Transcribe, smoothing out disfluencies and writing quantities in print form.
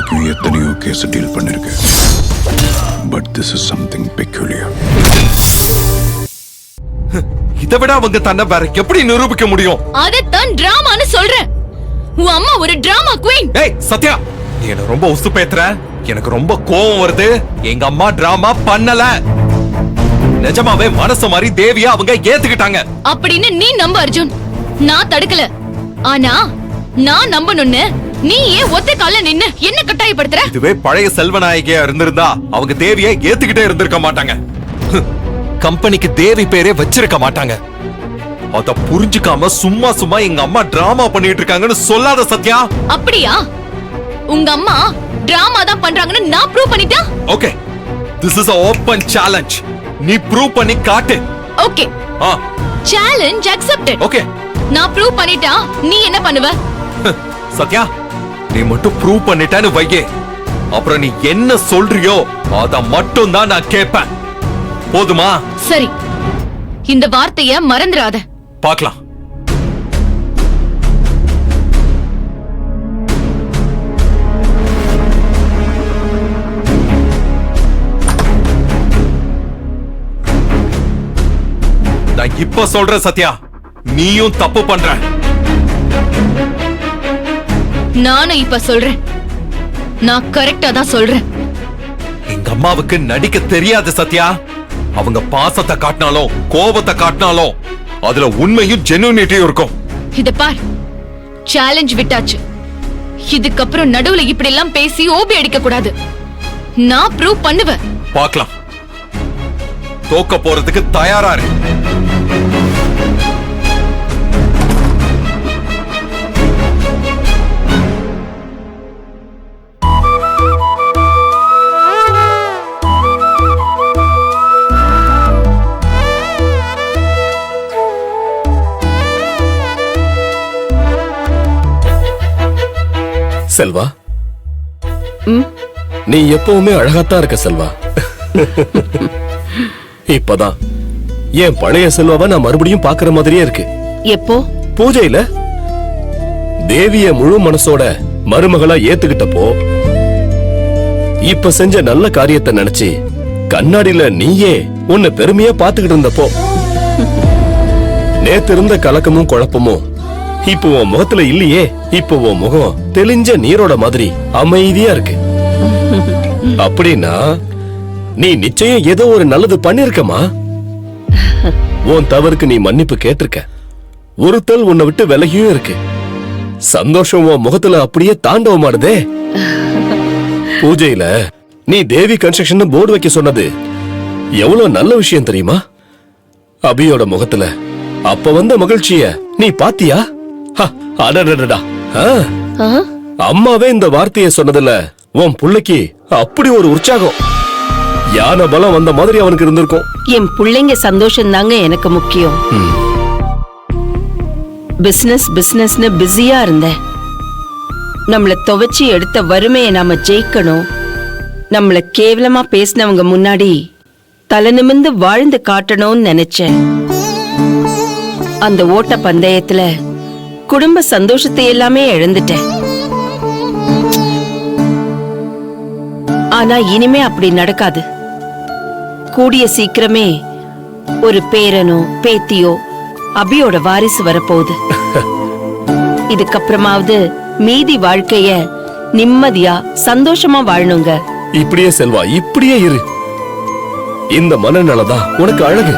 வரைக்கும் எத்தனையோ case deal பண்ணிருக்கேன். But this is something peculiar. இதை விட அவங்க தன்னை வேற எப்படி நிரூபிக்க முடியும்? அதைத்தான் டிராமான்னு சொல்றேன். உன் அம்மா ஒரு டிராமா குவீன். ஏய் சத்யா, நீ என்ன ரொம்ப உசு பேத்துற. எனக்கு ரொம்ப கோவம் வருது. எங்க அம்மா டிராமா பண்ணல. நிஜமாவே மனசு மாதிரி தேவியா அவங்க ஏத்துக்கிட்டாங்க அப்படின்னு நீ நம்ப அர்ஜுன். நான் தடுக்கல. ஆனா நான் நம்பணும்னு நீ ஏன் ஒத்த கால்ல நின்னு என்ன கட்டாயப்படுத்துற? இதுவே பழைய செல்வநாயகியா இருந்திருந்தா அவங்க தேவியை ஏத்துக்கிட்டே இருந்திருக்க மாட்டாங்க. கம்பெனிக்கு தேவி பேரே வச்சிருக்க மாட்டாங்க. அத புரிஞ்சுக்காம சும்மா சும்மா எங்க அம்மா டிராமா பண்ணிட்டு இருக்காங்கன்னு சொல்லாத சத்யா. அப்படியா? உங்க அம்மா டிராமா தான் பண்றாங்கன்னு நான் ப்ரூவ் பண்ணிட்டா? Okay, this is a open challenge. நீ ப்ரூவ் பண்ணி காட்டு. Okay, challenge accepted. ஓகே, நான் ப்ரூவ் பண்ணிட்டா நீ என்ன பண்ணுவ? சத்யா, நீ மட்டும் ப்ரூவ் பண்ணிட்டான்னு வையே, அப்புறம் நீ என்ன சொல்றியோ அத மட்டும் தான் நான் கேட்பேன். போதுமா? சரி, இந்த வார்த்தைய மறந்துடாத. பார்க்கலாம். நான் இப்ப சொல்றேன் சத்யா, நீயும் தப்பு பண்ற. நானும் இப்ப சொல்றேன், நான் கரெக்டா தான் சொல்றேன். எங்க அம்மாவுக்கு நடிக்க தெரியாது சத்யா. அவங்க பாசத்தை காட்டினாலும் கோபத்தை காட்டினாலும் அதுல உண்மையும் ஜெனுனிட்டியும் இருக்கும். இத பார், சேலஞ்ச் விட்டாச்சு. இதுக்கப்புறம் நடுவுல இப்படி எல்லாம் பேசி ஓபி அடிக்க கூடாது. நான் ப்ரூவ் பண்ணுவேன். பார்க்கலாம். தோக்க போறதுக்கு தயாரா இரு. செல்வா, நீ எப்பவுமே அழகாத்தான் இருக்க செல்வா. இப்பதான் என் பழைய செல்வாவை நான் மறுபடியும் பாக்குற மாதிரியே இருக்கு. எப்போ? பூஜையில தேவிய முழு மனசோட மருமகளா ஏத்துக்கிட்டப்போ, இப்ப செஞ்ச நல்ல காரியத்தை நினைச்சு கண்ணாடியில நீயே உன்னை பெருமையா பாத்துக்கிட்டு இருந்தப்போ, நேத்து இருந்த கலக்கமும் குழப்பமும் இப்போ உன் முகத்துல இல்லையே. இப்போ உன் முகம் தெளிஞ்ச நீரோட மாதிரி அமைதியா இருக்கு. அப்படின்னா நீ நிச்சயம் ஏதோ ஒரு நல்லது பண்ணிருக்கமா? உன் தவறுக்கு நீ மன்னிப்பு கேட்டிருக்க. ஒருத்தல் உன்னை விட்டு விலகியும் இருக்கு. சந்தோஷம் உன் முகத்துல அப்படியே தாண்டவமாடுதே. பூஜையில நீ தேவி கன்ஸ்ட்ரக்ஷன் போர்டு வைக்க சொன்னது எவ்வளவு நல்ல விஷயம் தெரியுமா? அபியோட முகத்துல அப்ப வந்த மகிழ்ச்சிய நீ பாத்தியா? அடடடடா, அம்மாவே இந்த வார்த்தையை சொன்னதுல உன் புள்ளைக்கு அப்படி ஒரு உற்சாகம், யான பலம் வந்த மாதிரி அவனுக்கு இருந்திருக்கும். என் பிள்ளைங்க சந்தோஷம் தாங்க எனக்கு முக்கியம். பிசினஸ் பிசினஸ்னு பிஸியா இருந்தேன். நம்மள துவைச்சி எடுத்த வறுமையை நாம ஜெயிக்கணும். நம்மள கேவலமா பேசினவங்க முன்னாடி தலை நிமிர்ந்து வாழ்ந்து காட்டணும்னு நினைச்சேன். அந்த ஓட்ட பந்தயத்துல குடும்ப சந்தோஷத்தை எல்லாமே இழந்துட்டேன். ஆனா இனிமே அப்படி நடக்காது. கூடிய சீக்கிரமே ஒரு பேரனோ பேத்தியோ அபியோட வாரிசு வரப்போகுது. இதுக்கப்புறமாவது மீதி வாழ்க்கைய நிம்மதியா சந்தோஷமா வாழணுங்க. இப்படியே செல்வா, இப்படியே இரு. இந்த மனநலதான் உனக்கு அழகு.